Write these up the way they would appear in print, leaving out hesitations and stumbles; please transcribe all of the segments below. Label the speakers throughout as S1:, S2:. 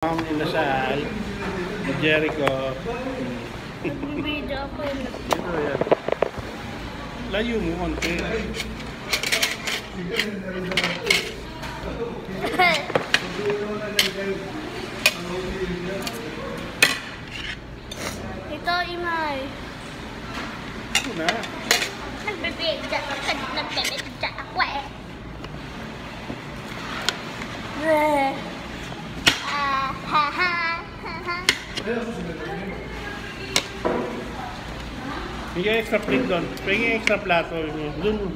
S1: Ma'am Inasal, Jericho.
S2: Nagbibideo ako yun.
S1: Ito yan. Layo mo konti.
S2: Ito, Imay.
S1: Ito na.
S2: Nagbibideo ako eh. Ha ha ha.
S1: Bigyan extra plate doon. Bigyan extra plato. Doon.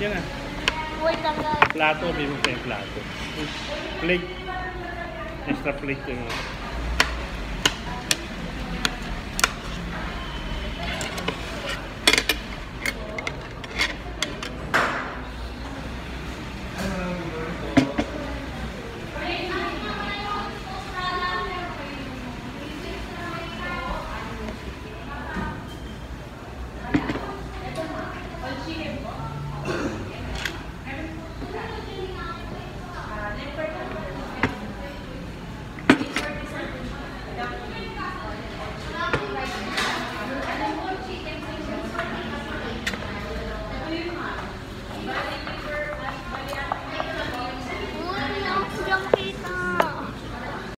S1: Yan na.
S2: Wait lang guys.
S1: Plato, bigyan mo sa yung plato. Plate. Extra plate yun.